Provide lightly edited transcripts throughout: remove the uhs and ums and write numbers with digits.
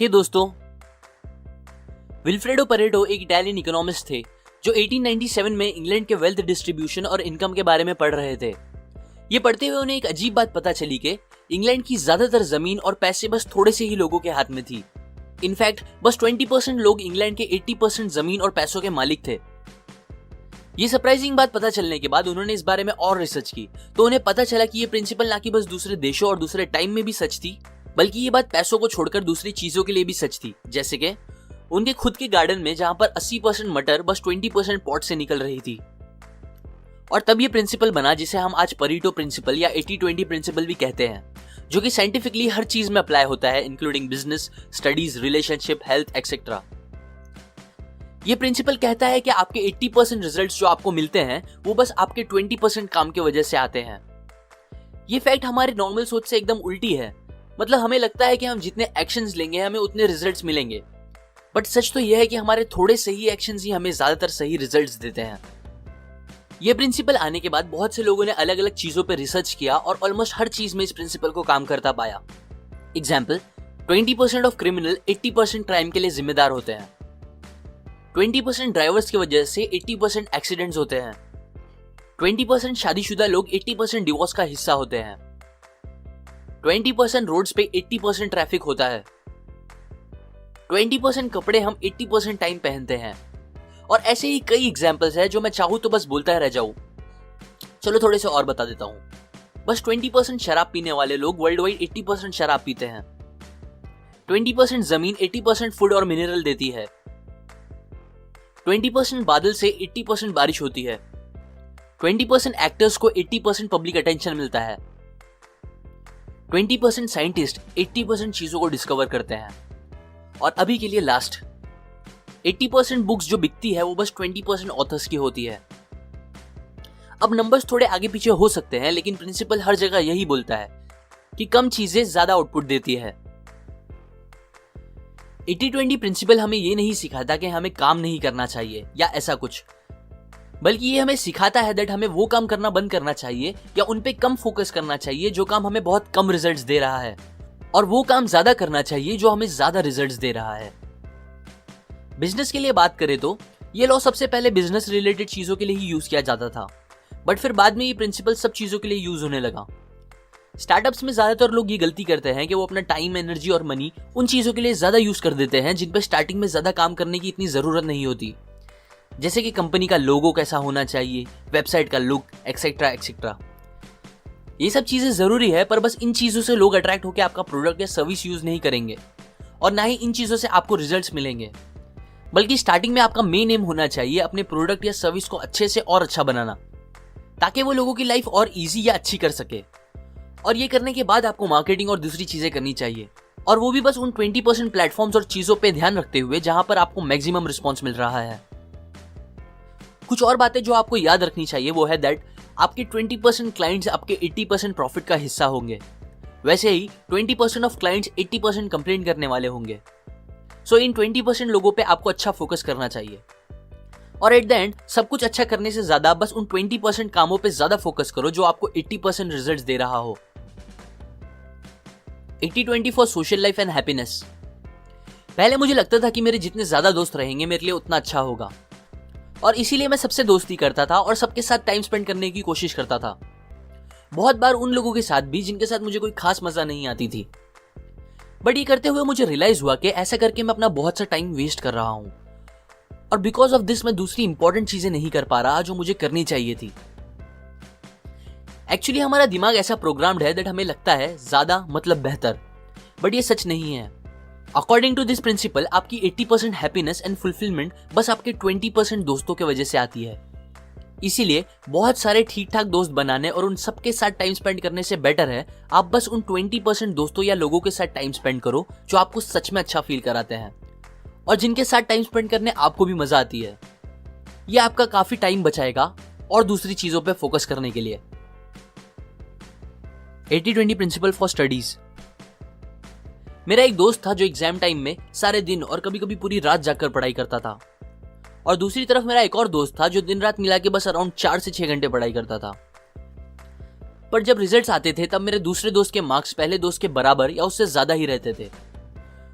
हे दोस्तों, Vilfredo Pareto एक Italian economist थे जो 1897 में इंग्लैंड के वेल्थ डिस्ट्रीब्यूशन और इनकम के बारे में पढ़ रहे थे। ये पढ़ते हुए उन्हें एक अजीब बात पता चली कि इंग्लैंड की ज्यादातर जमीन और पैसे बस थोड़े से ही लोगों के हाथ में थी। इनफैक्ट बस 20% लोग इंग्लैंड के 80% जमीन और पैसों के मालिक थे। ये सरप्राइजिंग बात पता चलने के बाद उन्होंने इस बारे में और रिसर्च की, तो उन्हें पता चला कि ये प्रिंसिपल ना कि बस दूसरे देशों और दूसरे टाइम में भी सच थी, बल्कि ये बात पैसों को छोड़कर दूसरी चीजों के लिए भी सच थी। जैसे कि उनके खुद के गार्डन में जहां पर 80% मटर बस 20% पॉट से निकल रही थी। और तब ये प्रिंसिपल बना जिसे हम आज परेटो प्रिंसिपल या 80-20 प्रिंसिपल भी कहते हैं, जो कि साइंटिफिकली हर चीज में अप्लाई होता है, including business, studies, relationship, health etcetera. ये प्रिंसिपल कहता है कि आपके 80% रिजल्ट्स जो आपको मिलते हैं वो बस आपके 20% काम की वजह से आते हैं। ये फैक्ट हमारे नॉर्मल सोच से एकदम उल्टी है। मतलब हमें लगता है कि हम जितने एक्शंस लेंगे हमें उतने रिजल्ट्स मिलेंगे, बट सच तो यह है कि हमारे थोड़े सही एक्शंस ही हमें ज्यादातर सही रिजल्ट्स देते हैं। यह प्रिंसिपल आने के बाद बहुत से लोगों ने अलग अलग चीजों पर रिसर्च किया और ऑलमोस्ट हर चीज में इस प्रिंसिपल को काम करता पाया। एग्जाम्पल, 20% ऑफ क्रिमिनल 80% क्राइम के लिए जिम्मेदार होते हैं। 20% ड्राइवर्स की वजह से 80% एक्सीडेंट्स होते हैं। 20% शादीशुदा लोग 80% डिवोर्स का हिस्सा होते हैं। 20% रोड्स पे 80% ट्रैफिक होता है। 20% कपड़े हम 80% टाइम पहनते हैं। और ऐसे ही कई एग्जाम्पल्स हैं जो मैं चाहूँ तो बस बोलता रह जाऊँ। चलो थोड़े से और बता देता हूँ। बस 20% शराब पीने वाले लोग वर्ल्ड वाइड 80% शराब पीते हैं। 20% जमीन 80% फूड और मिनरल देती है। 20% बादल से 80% बारिश होती है। 20% एक्टर्स को 80% पब्लिक अटेंशन मिलता है। 20% साइंटिस्ट 80% चीजों को डिस्कवर करते हैं। और अभी के लिए लास्ट, 80% बुक्स जो बिकती है वो बस 20% ऑथर्स की होती है। अब नंबर्स थोड़े आगे पीछे हो सकते हैं, लेकिन प्रिंसिपल हर जगह यही बोलता है कि कम चीजें ज्यादा आउटपुट देती है। 80-20 प्रिंसिपल हमें ये नहीं सिखाता कि हमें काम नहीं करना चाहिए या ऐसा कुछ, बल्कि ये हमें सिखाता है दैट हमें वो काम करना बंद करना चाहिए या उन पे कम फोकस करना चाहिए जो काम हमें बहुत कम रिजल्ट्स दे रहा है, और वो काम ज्यादा करना चाहिए जो हमें ज्यादा रिजल्ट्स दे रहा है। बिजनेस के लिए बात करें तो ये लॉ सबसे पहले बिजनेस रिलेटेड चीजों के लिए ही यूज किया जाता था, बट फिर बाद में ये प्रिंसिपल सब चीजों के लिए यूज होने लगा। स्टार्टअप्स में ज्यादातर लोग ये गलती करते हैं कि वो अपना टाइम, एनर्जी और मनी उन चीजों के लिए ज्यादा यूज कर देते हैं जिन पे स्टार्टिंग में ज्यादा काम करने की इतनी जरूरत नहीं होती, जैसे कि कंपनी का लोगो कैसा होना चाहिए, वेबसाइट का लुक, एक्सेट्रा एक्सेट्रा। ये सब चीजें जरूरी है, पर बस इन चीजों से लोग अट्रैक्ट होकर आपका प्रोडक्ट या सर्विस यूज नहीं करेंगे और ना ही इन चीजों से आपको रिजल्ट्स मिलेंगे। बल्कि स्टार्टिंग में आपका मेन एम होना चाहिए अपने प्रोडक्ट या सर्विस को अच्छे से और अच्छा बनाना, ताकि वो लोगों की लाइफ और इजी या अच्छी कर सके। और ये करने के बाद आपको मार्केटिंग और दूसरी चीजें करनी चाहिए, और वो भी बस उन 20% प्लेटफॉर्म्स और चीजों पे ध्यान रखते हुए जहां पर आपको मैक्सिमम रिस्पॉन्स मिल रहा है। कुछ और बातें जो आपको याद रखनी चाहिए वो है दैट आपके 20% क्लाइंट्स आपके 80% प्रॉफिट का हिस्सा होंगे। वैसे ही 20% ऑफ क्लाइंट्स 80% कंप्लेंट करने वाले होंगे। सो इन 20% लोगों पे आपको अच्छा फोकस करना चाहिए। और एट द एंड सब कुछ अच्छा करने से ज्यादा बस उन 20% कामों पे ज्यादा फोकस करो जो आपको 80% रिजल्ट्स दे रहा हो। 80-20 for social life and happiness. पहले मुझे लगता था कि मेरे जितने ज्यादा दोस्त रहेंगे मेरे लिए उतना अच्छा होगा, और इसीलिए मैं सबसे दोस्ती करता था और सबके साथ टाइम स्पेंड करने की कोशिश करता था। बहुत बार उन लोगों के साथ भी जिनके साथ मुझे कोई खास मजा नहीं आती थी। बट ये करते हुए मुझे रियलाइज हुआ कि ऐसा करके मैं अपना बहुत सा टाइम वेस्ट कर रहा हूं, और बिकॉज ऑफ दिस मैं दूसरी इंपॉर्टेंट चीजें नहीं कर पा रहा जो मुझे करनी चाहिए थी। एक्चुअली हमारा दिमाग ऐसा प्रोग्राम्ड है दैट हमें लगता है ज्यादा मतलब बेहतर, बट ये सच नहीं है। अकॉर्डिंग टू दिस प्रिंसिपल आपकी 80% हैप्पीनेस एंड फुलफिलमेंट बस आपके 20% दोस्तों की वजह से आती है। इसीलिए बहुत सारे ठीक ठाक दोस्त बनाने और उन सबके साथ टाइम स्पेंड करने से बेटर है आप बस उन 20% दोस्तों या लोगों के साथ टाइम स्पेंड करो जो आपको सच में अच्छा फील कराते हैं और जिनके साथ टाइम स्पेंड करने आपको भी मजा आती है। ये आपका काफी टाइम बचाएगा और दूसरी चीजों पे फोकस करने के लिए। 80-20 प्रिंसिपल फॉर स्टडीज। मेरा एक दोस्त था जो एग्जाम टाइम में सारे दिन और कभी कभी पूरी रात जाकर पढ़ाई करता था, और दूसरी तरफ मेरा एक और दोस्त था जो दिन रात मिला के बस अराउंड 4 से 6 घंटे पढ़ाई करता था। पर जब रिजल्ट्स आते थे तब मेरे दूसरे दोस्त के मार्क्स पहले दोस्त के बराबर या उससे ज्यादा ही रहते थे।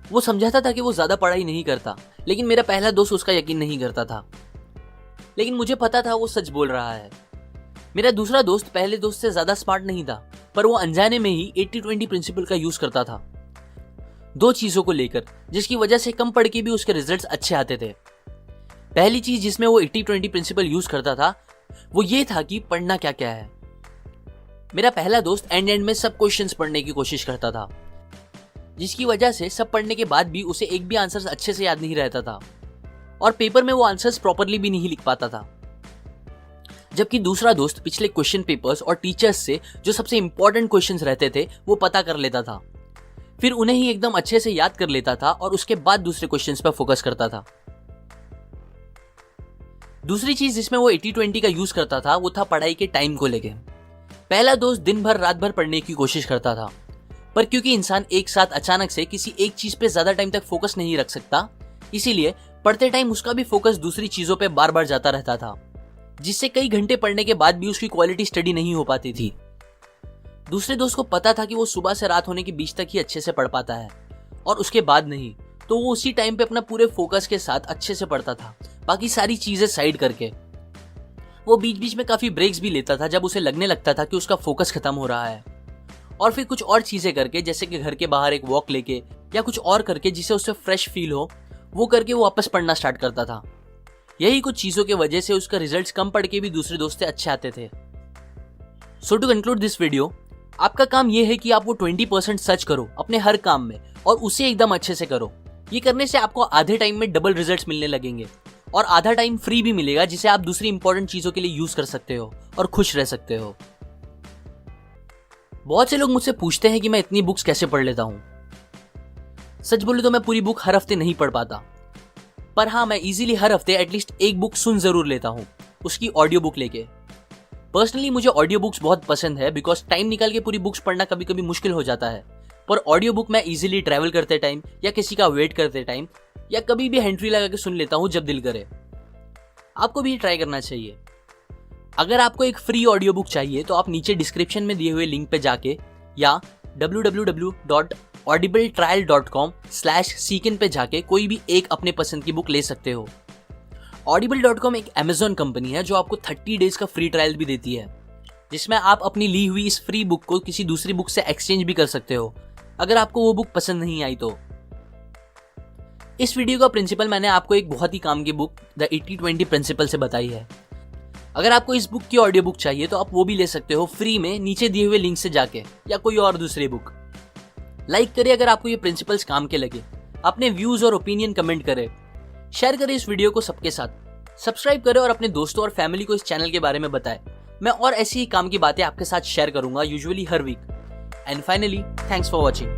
वो समझाता था कि वो ज्यादा पढ़ाई नहीं करता, लेकिन मेरा पहला दोस्त उसका यकीन नहीं करता था। लेकिन मुझे पता था वो सच बोल रहा है। मेरा दूसरा दोस्त पहले दोस्त से ज्यादा स्मार्ट नहीं था, पर वो अनजाने में ही 80-20 प्रिंसिपल का यूज करता था, दो चीजों को लेकर, जिसकी वजह से कम पढ़ के भी उसके रिजल्ट्स अच्छे आते थे। पहली चीज जिसमें वो 80-20 प्रिंसिपल यूज करता था वो ये था कि पढ़ना क्या क्या है। मेरा पहला दोस्त एंड में सब क्वेश्चंस पढ़ने की कोशिश करता था, जिसकी वजह से सब पढ़ने के बाद भी उसे एक भी आंसर अच्छे से याद नहीं रहता था और पेपर में वो आंसर्स प्रॉपरली भी नहीं लिख पाता था। जबकि दूसरा दोस्त पिछले क्वेश्चन पेपर्स और टीचर्स से जो सबसे इंपॉर्टेंट क्वेश्चंस रहते थे वो पता कर लेता था, फिर उन्हें ही एकदम अच्छे से याद कर लेता था और उसके बाद दूसरे क्वेश्चंस पर फोकस करता था। दूसरी चीज जिसमें वो 80-20 का यूज करता था वो था पढ़ाई के टाइम को लेके। पहला दोस्त दिन भर रात भर पढ़ने की कोशिश करता था, पर क्योंकि इंसान एक साथ अचानक से किसी एक चीज पे ज्यादा टाइम तक फोकस नहीं रख सकता, इसीलिए पढ़ते टाइम उसका भी फोकस दूसरी चीजों पे बार बार जाता रहता था, जिससे कई घंटे पढ़ने के बाद भी उसकी क्वालिटी स्टडी नहीं हो पाती थी। दूसरे दोस्त को पता था कि वो सुबह से रात होने के बीच तक ही अच्छे से पढ़ पाता है और उसके बाद नहीं, तो वो उसी टाइम पे अपना पूरे फोकस के साथ अच्छे से पढ़ता था, बाकी सारी चीजें साइड करके। वो बीच बीच में काफी ब्रेक्स भी लेता था जब उसे लगने लगता था कि उसका फोकस खत्म हो रहा है, और फिर कुछ और चीजें करके, जैसे कि घर के बाहर एक वॉक लेके या कुछ और करके जिससे उसे फ्रेश फील हो, वो करके वो वापस पढ़ना स्टार्ट करता था। यही कुछ चीजों की वजह से उसका रिजल्ट्स कम पढ़ के भी दूसरे दोस्त से अच्छे आते थे। सो टू कंक्लूड दिस वीडियो, आपका काम यह है कि आप वो 20% सर्च करो अपने हर काम में और उसे एकदम अच्छे से करो। ये करने से आपको आधे टाइम में डबल रिजल्ट्स मिलने लगेंगे और आधा टाइम फ्री भी मिलेगा, जिसे आप दूसरी इंपॉर्टेंट चीजों के लिए यूज कर सकते हो और खुश रह सकते हो। बहुत से लोग मुझसे पूछते हैं कि मैं इतनी बुक्स कैसे पढ़ लेता हूं। सच बोलूं तो मैं पूरी बुक हर हफ्ते नहीं पढ़ पाता, पर हाँ, मैं इजीली हर हफ्ते एटलीस्ट एक बुक सुन जरूर लेता हूँ, उसकी ऑडियो बुक लेके। पर्सनली मुझे ऑडियो बुक्स बहुत पसंद है, बिकॉज टाइम निकाल के पूरी बुक्स पढ़ना कभी कभी मुश्किल हो जाता है, पर ऑडियो बुक मैं इजीली ट्रैवल करते टाइम या किसी का वेट करते टाइम या कभी भी हैंड फ्री लगा के सुन लेता हूँ जब दिल करे। आपको भी ट्राई करना चाहिए। अगर आपको एक फ्री ऑडियो बुक चाहिए तो आप नीचे डिस्क्रिप्शन में दिए हुए लिंक पे जाके या www.audibletrial.com/seekin पे जाके कोई भी एक अपने पसंद की बुक ले सकते हो। audible.com एक Amazon कंपनी है जो आपको 30 डेज का फ्री ट्रायल भी देती है, जिसमें आप अपनी ली हुई इस फ्री बुक को किसी दूसरी बुक से एक्सचेंज भी कर सकते हो अगर आपको वो बुक पसंद नहीं आई तो। इस वीडियो का प्रिंसिपल मैंने आपको एक बहुत ही काम की बुक द 80-20 प्रिंसिपल से बताई है। अगर आपको इस बुक की ऑडियो बुक चाहिए तो आप वो भी ले सकते हो फ्री में नीचे दिए हुए लिंक से जाके, या कोई और दूसरी बुक। लाइक करें अगर आपको ये प्रिंसिपल्स काम के लगे, अपने व्यूज और ओपिनियन कमेंट करें, शेयर करें इस वीडियो को सबके साथ, सब्सक्राइब करें और अपने दोस्तों और फैमिली को इस चैनल के बारे में बताएं। मैं और ऐसी ही काम की बातें आपके साथ शेयर करूंगा, यूजुअली हर week. And finally, thanks for watching.